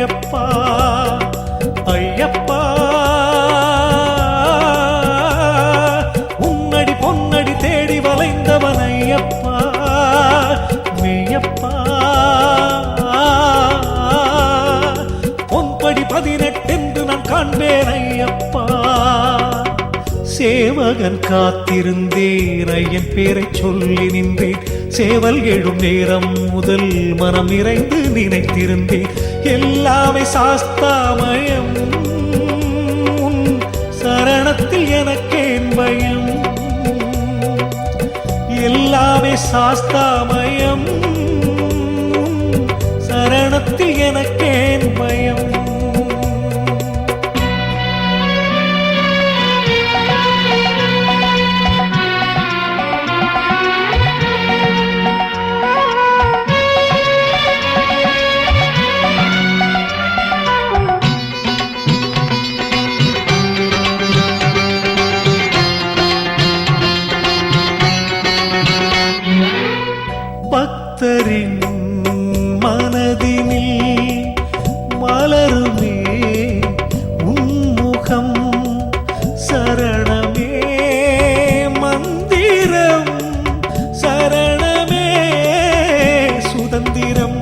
ஐயப்பா ஐயப்பா உன்னடி பொன்னடி தேடி வளைந்தவன் ஐயப்பா மெய்யப்பா பொன்படி 18 என்று நான் காண்பேன் ஐயப்பா சேவகன் காத்திருந்தேன் ஐயன் பேரை சொல்லி நின்றேன் சேவல் எழும் நேரம் முதல் மனம் நிறைந்து நினைத்திருந்தேன் எல்லாமே சாஸ்தாமயம் சரணத்தில் எனக்கேன் பயம் எல்லாமே சாஸ்தாமயம் சரணத்தில் எனக்கேன் பயம் பக்தரின் மனதினில் மலருமே உன்முகம் சரணமே மந்திரம் சரணமே சுதந்திரம்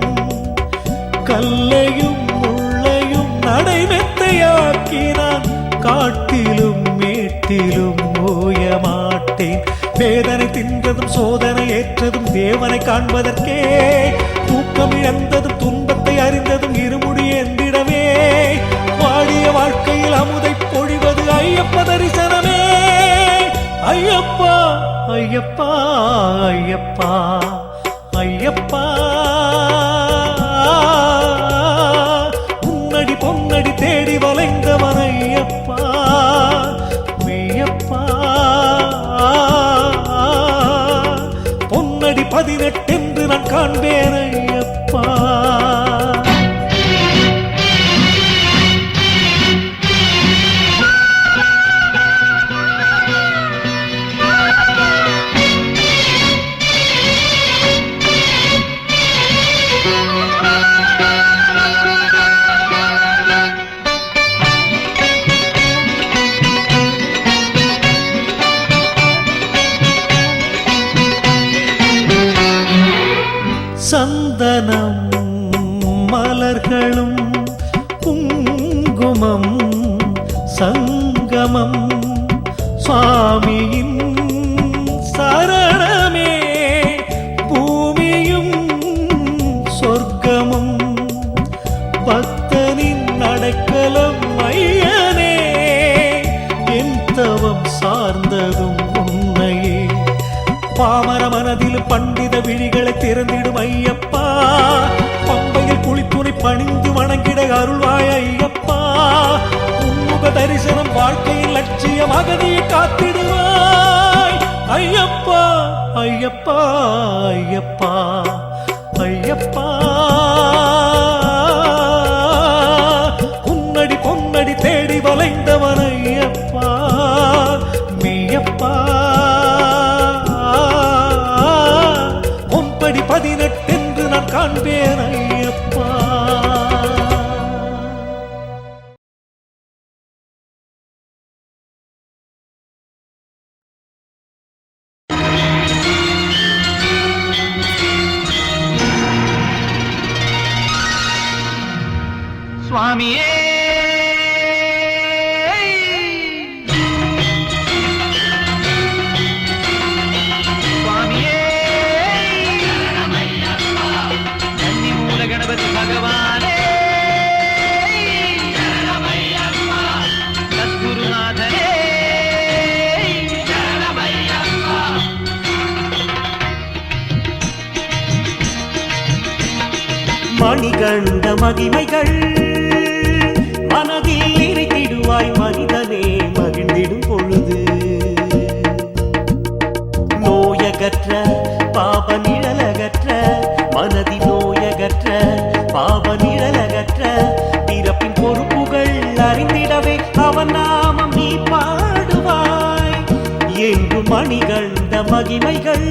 கல்லையும் முள்ளையும் நடைமெத்தையாக்கினான் காட்டிலும் மேட்டிலும் ஓய மாட்டேன் வேதனை தின்றதும் சோதனை ஏற்றதும் தேவனை காண்பதற்கே தூக்கம் இழந்ததும் துன்பத்தை அறிந்ததும் இருமுடி என்றிடவே வாடிய வாழ்க்கையில் அமுதை பொழிவது ஐயப்ப தரிசனமே ஐயப்பா ஐயப்பா ஐயப்பா ஐயப்பா உன்னடி பொன்னடி தேடி வளைந்தவன் ஐயப்பா மெய்யப்பா பொன்னடி 18 என்று நான் காண்பேன் ஐயப்பா சந்தனம் மலர்களும் குங்குமம் சங்கமம் சுவாமியின் சரணமே பூமியும் சொர்க்கமும் பக்தனின் அடைக்கலம் ஐயனே என் தவம் சார்ந்ததும் உன்னையே பாமர மனதில் பண்டித விழிகளை திறந்திடும் ஐயப்பா பம்பையில் குளித்துணை பணிந்து வணங்கிட அருள்வாய் ஐயப்பா உன்முக தரிசனம் வாழ்க்கையில் லட்சியம் அகதியை காத்திடுவாய் ஐயப்பா ஐயப்பா ஐயப்பா ஐயப்பா உன்னடி பொன்னடி தேடி வளைந்தவன் ஐயப்பா மெய்யப்பா 18 என்று நான் காண்பேன் ஐயப்பா சுவாமியே மணிகண்ட மகிமைகள் மனதில் நிறைத்திடுவாய் மனிதனே மகிழ்ந்திடும் பொழுது நோயகற்ற பாப நிழலகற்ற மனதி நோயகற்ற பாப நிழலகற்ற பிறப்பின் பொறுப்புகள் அறிந்திடவே அவன் நாமம் நீ பாடுவாய் என்று மணிகண்ட மகிமைகள்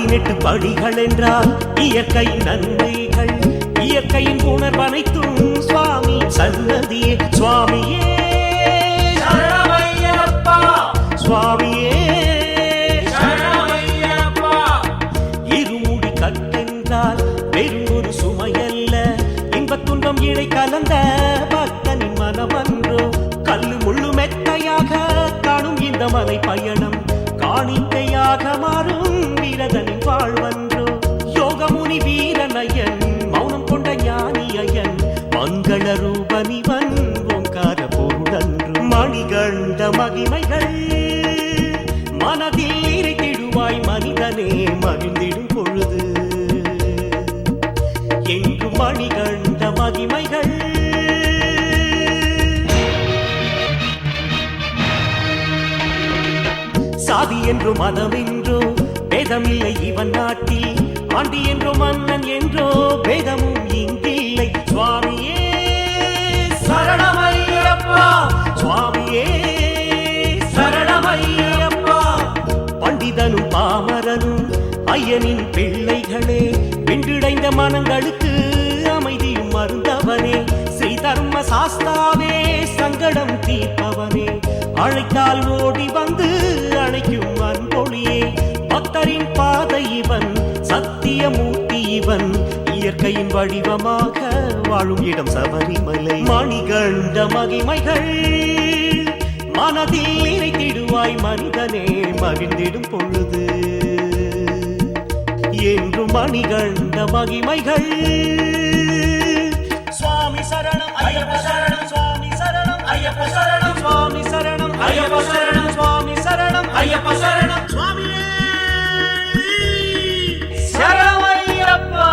18 படிகள் என்றால் இயற்கை நன்மைகள், இயற்கையின் உணர்வனைத்தும் சுவாமி சன்னதியே. சுவாமியே சரணமையப்பா, சுவாமியே சரணமையப்பா. இருமுடி கட்டென்றால் வெறும் ஒரு சுமையல்ல, இன்பத் துன்பம் இழை கலந்த பக்தனின் மனமன்றோ. கல்லு முள்ளு மெத்தையாக காணும் இந்த மலை பயணம் காணிக்கையாக மாறும் வீரதனின் வாழ்வன்றோ. யோகமுனி வீரனயன் மௌனம் கொண்ட ஞானியன் மங்கள ரூபனிவன் ஓங்கார பொருளன்று. மணிகண்ட மகிமைகள் மனதில் இறைத்திடுவாய் மனிதனே மகிழ்ந்திடும் பொழுது. எங்கு மணிகண்ட மகிமைகள் சாதி என்றோ மதம் என்றோ பேதமில்லை இவன் நாட்டில், ஆண்டி என்றோ மன்னன் என்றோ பேதமும் இங்கில்லை. சுவாமியே சரணமையப்பா, சுவாமியே சரணமையப்பா. பண்டிதனும் பாமரனும் ஐயனின் பிள்ளைகளே, வென்றிடைந்த மனங்களுக்கு அமைதியும் மருந்தவனே. ஸ்ரீ தர்ம சாஸ்தாவே சங்கடம் தீர்ப்பவனே, அழைத்தால் ஓடி வந்து அணைக்கும் அன்பொழியே. பக்தரின் பாதை இவன், சத்தியமூர்த்தி இவன், இயற்கையின் வடிவமாக வாழும் இடம் சபரிமலை. மணிகண்ட மகிமைகள் மனதில் இறைத்திடுவாய் மனிதனே மகிழ்ந்திடும் பொழுது. என்றும் மணிகண்ட மகிமைகள். சுவாமி சரணம் ஐயப்ப சரணம், சுவாமி சரணம் ஐயப்ப சரணம், சுவாமி சரணம் ஐயப்ப சரணம், சுவாமி சரணம் ஐயப்ப சரணம். சுவாமியே சரணமையப்பா.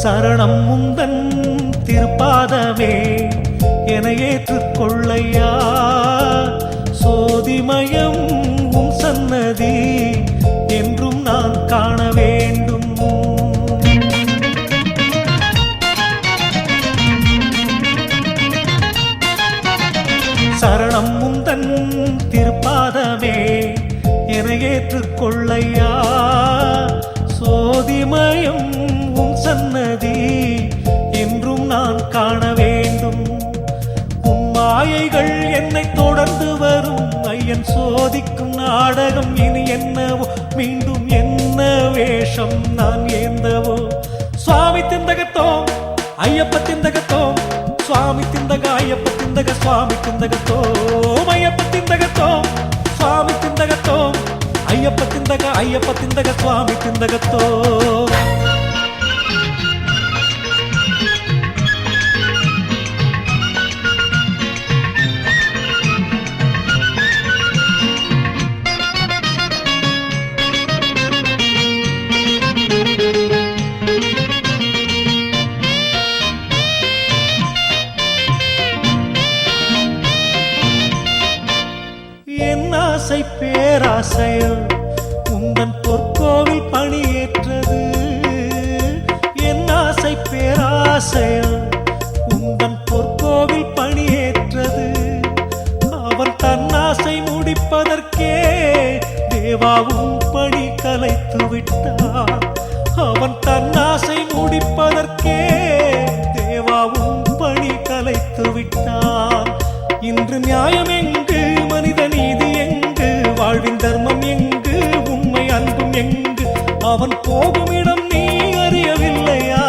சரணம் முந்தன் திருப்பாதமே என ஏற்றுக்கொள்ளையா. சோதிமயம் உன் சன்னதி என்றும் நான் காண வேண்டும். சரணம் முந்தன் திருப்பாதமே என ஏற்றுக்கொள்ளையா. சோதிமயம் உன் சன்னதி என்றும் நான் காண வேண்டும். உன் மாயைகள் என்னை தொடர்ந்து வரும். ஐயன் சோதிக்கும் நாடகம் இனி என்னவோ, மீண்டும் என்ன வேஷம் நான் ஏந்தவோ. சுவாமி திந்தகத்தோம் ஐயப்ப திந்தகத்தோம், சுவாமி திந்தக ஐயப்ப திந்தக, சுவாமி திந்தகத்தோம் ஐயப்ப திந்தகத்தோம், சுவாமி திந்தகத்தோம் ஐயப்ப திந்தக ஐயப்ப திந்தக, சுவாமி திந்தகத்தோம். ஆசையா உந்தன் பொற்கோவில் பணியேற்றது. அவன் தன்னாசை முடிப்பதற்கே தேவாவும் பணி கலைத்து விட்டான். அவன் தன்னாசை முடிப்பதற்கே தேவாவும் பணி கலைத்து விட்டான். இன்று நியாயம் எங்கு, மனித நீதி எங்கு, வாழ்வின் தர்மம் எங்கு, உண்மை அன்பும் எங்கு? அவன் போகும் இடம் நீ அறியவில்லையா?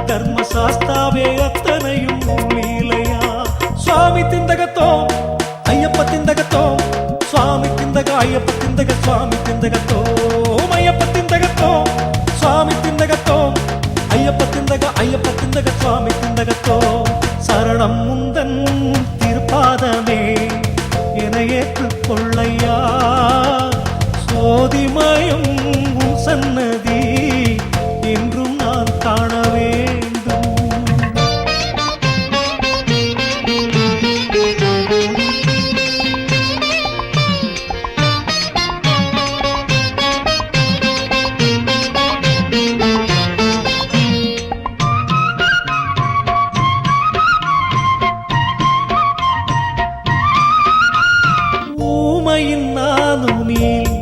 தர்ம சாஸ்தாவே அத்தனையும் லீலையா? சுவாமி திந்தகத்தோ ஐயப்ப திந்தகத்தோ, சுவாமி திந்தக ஐயப்ப திந்தக, சுவாமி திந்தகத்தோ ஐயப்ப திந்தகத்தோ, சுவாமி திந்தகத்தோ ஐயப்ப திந்தக, ஐயப்ப திந்தக, சுவாமி திந்தகத்தோ. சரணம் முந்தன் திருப்பாதமே என ஏற்றுக்கொள்ளையா. சோதிமயம் உன் சன்னதி என்றும் நான் காண வேண்டும். ஊமையின் நானுனில்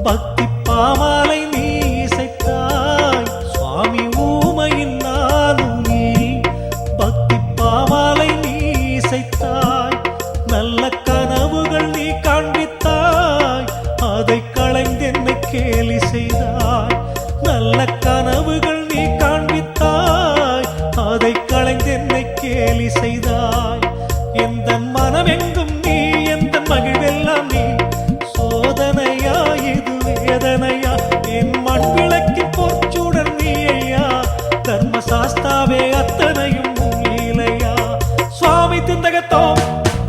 பக்தி பாமாலை நீ இசைத்தாய். சுவாமி ஊமையின் நானுனில் பக்தி பாமாலை நீ இசைத்தாய். நல்ல கனவுகள் நீ காண்பித்தாய், அதை களைந்தென்னை கேலி செய்தாய். நல்ல கனவுகள் நீ காண்பித்தாய், அதை களைந்தென்னை கேலி செய்தாய். எந்த மனம் எங்கும் நீ, எந்த மகிழ்வெல்லாம் நீ. சோதனையா இது வேதனையா? என் மண் விளக்கி பொற்சூடர் நீ ஐயா. தர்ம சாஸ்தாவே அத்தனையும் லீலையா. சுவாமி திந்தகத்தோ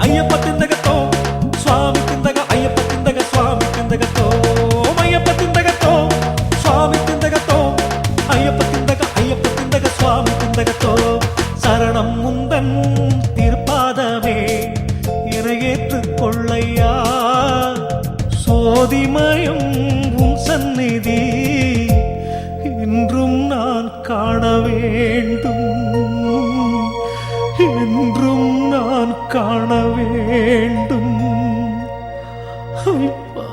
ஐயப்ப திந்தகத்தோ, சுவாமி திந்தக ஐயப்ப திந்தக, சுவாமி திந்தகத்தோ ஐயப்ப திந்தகத்தோ, சுவாமி திந்தகத்தோ ஐயப்ப திந்தக, ஐயப்ப திந்தக, சுவாமி திந்தகத்தோ. சரணம் முந்தன் திருப்பாதமே என ஏற்றுக்கொள்ளையா. சோதிமயம் உன் சந்நிதி என்றும் நான் காண வேண்டும், என்றும் நான் காண வேண்டும். ஐயப்பா.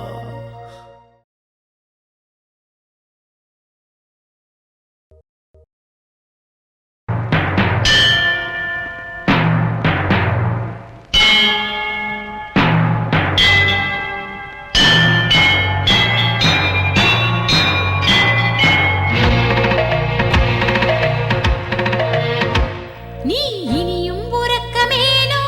நீ இனியும் உறக்கமேனோ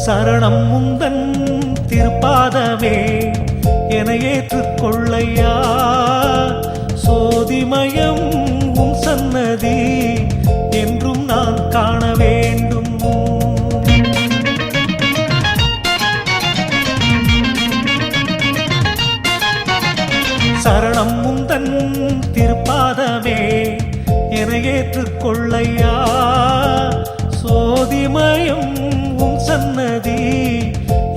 சரணம் முந்தன் திருப்பாதமே என ஏற்றுக்கொள்ளையா. சோதிமயம் உன் சன்னதி என்றும் நான் காண வேண்டும். சரணம் முந்தன் திருப்பாதமே என ஏற்றுக்கொள்ளையா. சோதிமயம் உன் சன்னதி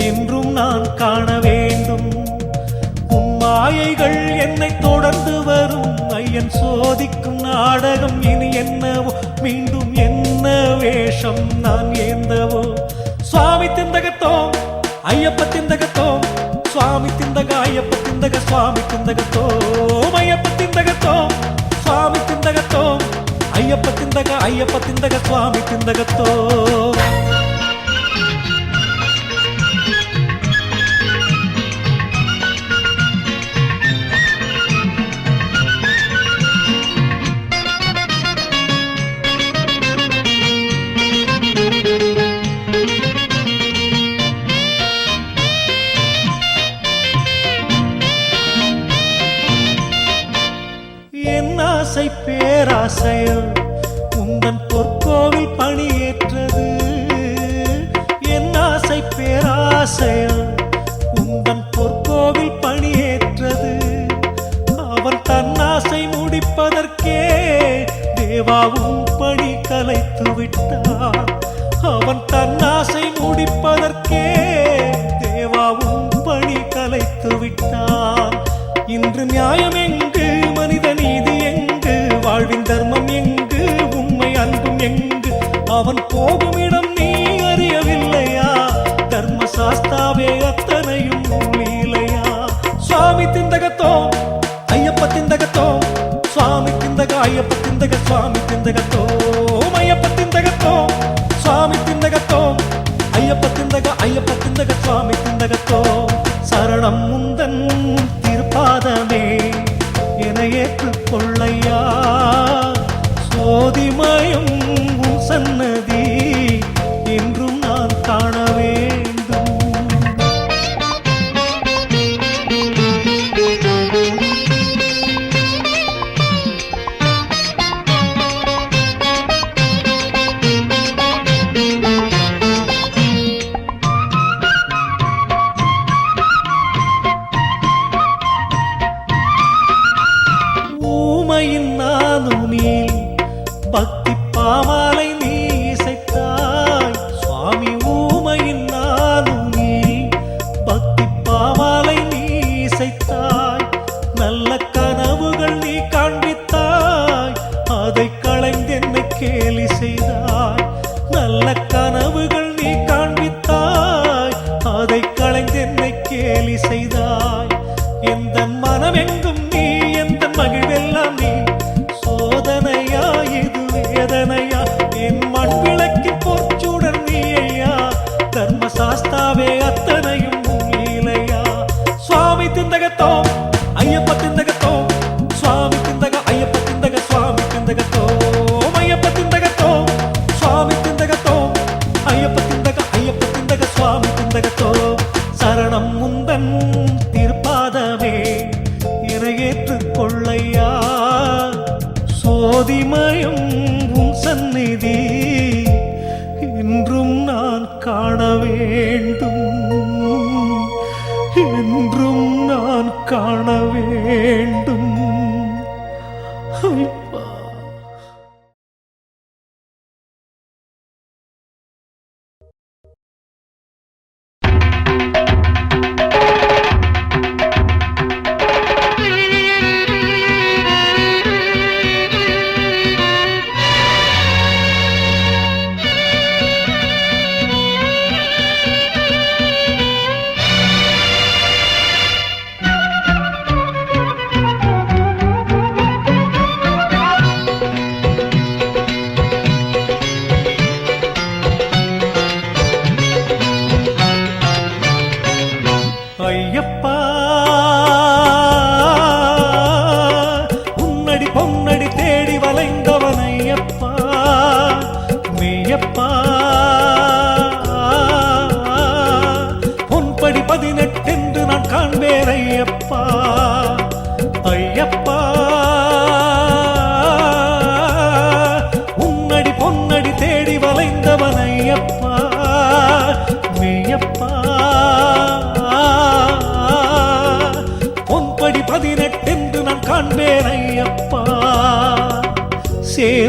என்றும் நான் காண வேண்டும். உன் மாயைகள் என்னை தொடர்ந்து வரும் ஐயன் சோதிக்கும் நாடகம் இனி என்னவோ, மீண்டும் என்ன வேஷம் நான் ஏந்தவோ. சுவாமி திந்தகத்தோ ஐயப்ப திந்தகத்தோ, சுவாமி திந்தக ஐயப்ப திந்தக, சுவாமி திந்தகத்தோ ஐயப்ப திந்தகத்தோ, சுவாமி திந்தகத்தோ ஐயப்ப திந்தக, ஐயப்ப திந்தக, சுவாமி திந்தகத்தோ. என் ஆசை பேராசையோ உந்தன் பொற்கோவில் பணியேற்றது. என் ஆசை பேராசையோ உந்தன் பொற்கோவில் பணியேற்றது. அவன் தன்னாசை முடிப்பதற்கே தேவாவும் பணி கலைத்து விட்டான். அவன் தன்னாசை முடிப்பதற்கே தேவாவும் பணி கலைத்து விட்டான். இன்று நியாயம் எங்கு, மனித நீதி எங்கு, வாழ்வின் தர்மம் எங்கு, உண்மை அன்பும் எங்கு? அவன் போகும் இடம் நீ அறியவில்லையா? தர்ம சாஸ்தாவே அத்தனையும் லீலையா? சுவாமி திந்தகத்தோ ஐயப்ப திந்தகத்தோ, சுவாமி திந்தக ஐயப்ப திந்தக, சுவாமி திந்தகத்தோ ஐயப்ப திந்தகத்தோ, சுவாமி திந்தகத்தோ ஐயப்ப திந்தக, ஐயப்ப திந்தக, சுவாமி திந்தகத்தோ. சரணம் முந்தன் திருப்பாதமே என ஏற்றுக்கொள்ளையா. சோதிமயம் உன் சன்னதி என்றும் நான் காண வேண்டும். ஊமையின் நானுனில் பக்தி பாமாலை நீ இசைத்தாய். சுவாமி ஊமையின் நானுனில் பக்தி பாமாலை நீ இசைத்தாய். நல்ல கனவுகள் நீ காண்பித்தாய், அதை களைந்தென்னை கேலி செய்தாய். நல்ல கனவுகள் நீ காண்பித்தாய், அதை களைந்தென்னை கேலி செய்தாய். எந்த மனமெங்கும் நீ, எந்த மகிழ்வெல்லாம் நீ. சோதனையா இது வேதனையா? என் மண் விளக்கி பொற்சுடர் நீ ஐயா. தர்ம சாஸ்தாவே அத்தனையும் லீலையா? சுவாமி திந்தகத்தோ ஐயப்ப திந்தகத்தோ, சுவாமி திந்தக ஐயப்ப திந்தக, சுவாமி திந்தகத்தோ ஐயப்ப திந்தகத்தோ, சுவாமி திந்தகத்தோ ஐயப்ப திந்தக, ஐயப்ப திந்தக, சுவாமி திந்தகத்தோ. சரணம் முந்தன் திருப்பாதமே என ஏற்றுக்கொள்ளையா. சோதிமயம் உன் சந்நிதி என்றும் நான் காண வேண்டும். என்றும் நான் காண வேண்டும். ஐயா.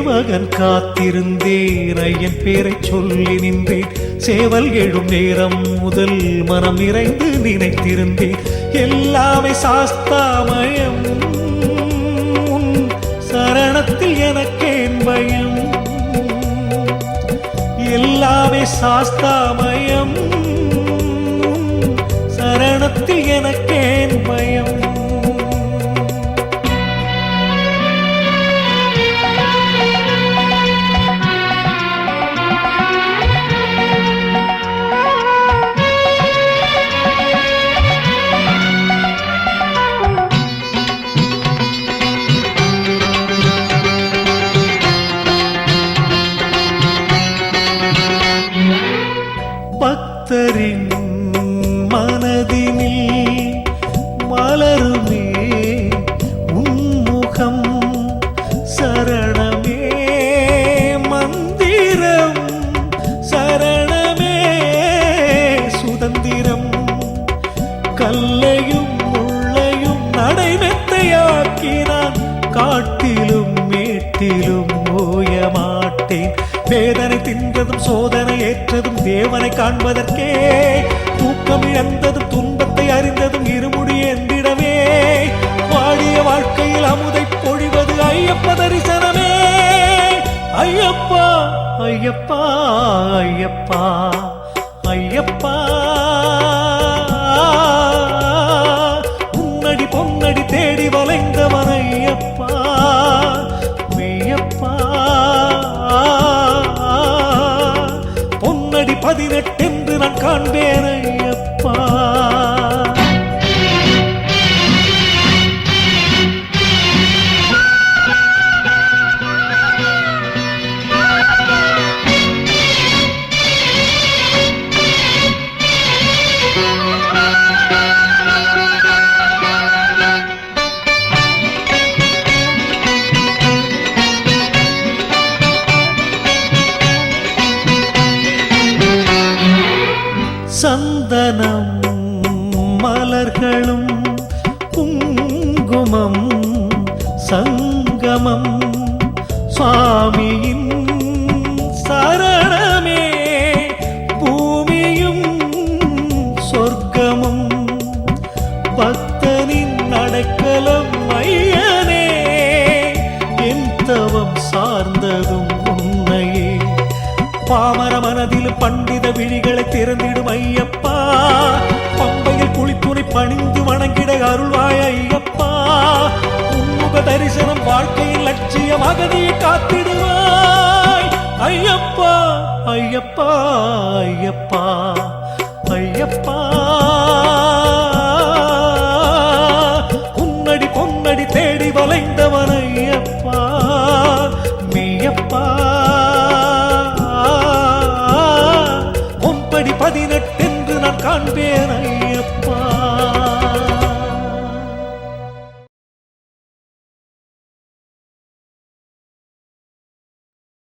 சேவகன் காத்திருந்தேன், ஐயன் பேரை சொல்லி நின்றேன். சேவல் எழும் நேரம் முதல் மனம் நிறைந்து நினைத்திருந்தேன். எல்லாமே சாஸ்தாமயம், உன் சரணத்தில் எனக்கேன் பயம். எல்லாமே சாஸ்தாமயம், உன் சரணத்தில் எனக்கேன் பயம். பக்தரின் மனதினில் மலருமே உன்முகம், சரணமே மந்திரம், சரணமே சுதந்திரம். கல்லையும் முள்ளையும் நடைமெத்தையாக்கினான், காட்டிலும் மேட்டிலும் ஓய மாட்டேன். வேதனை தின்றதும் சோதனை ஏற்றதும் தேவனை காண்பதற்கே, தூக்கம் இழந்ததும் துன்பத்தை அறிந்ததும் இருமுடி என்றிடவே. வாடிய வாழ்க்கையில் அமுதை பொழிவது ஐயப்ப தரிசனமே. ஐயப்பா ஐயப்பா ஐயப்பா ஐயப்பா, உன்னடி பொன்னடி தேடி வளைந்தவன் ஐயப்பா மெய்யப்பா. பொன்னடி 18 என்று நான் காண்பேன் ஐயப்பா. சந்தனம் மலர்களும் குங்குமம் சங்கமம், சுவாமியின் சரணமே பூமியும் சொர்க்கமும். பக்தனின் அடைக்கலம் ஐயனே, என் தவம் சார்ந்ததும் உன்னையே. பாமர மனதில் பண்டித விழிகளை திறந்திடும் ஐயப்பா, பம்பையில் குளித்துணை பணிந்து வணங்கிட அருள்வாய் ஐயப்பா. உன்முக தரிசனம் வாழ்க்கையில் லட்சியம் அகதியை காத்திடுவாய் ஐயப்பா ஐயப்பா ஐயப்பா ஐயப்பா. உன்னடி பொன்னடி தேடி வளைந்தவன் ஐயப்பா மெய்யப்பா. 18 என்று நான் காண்பேன்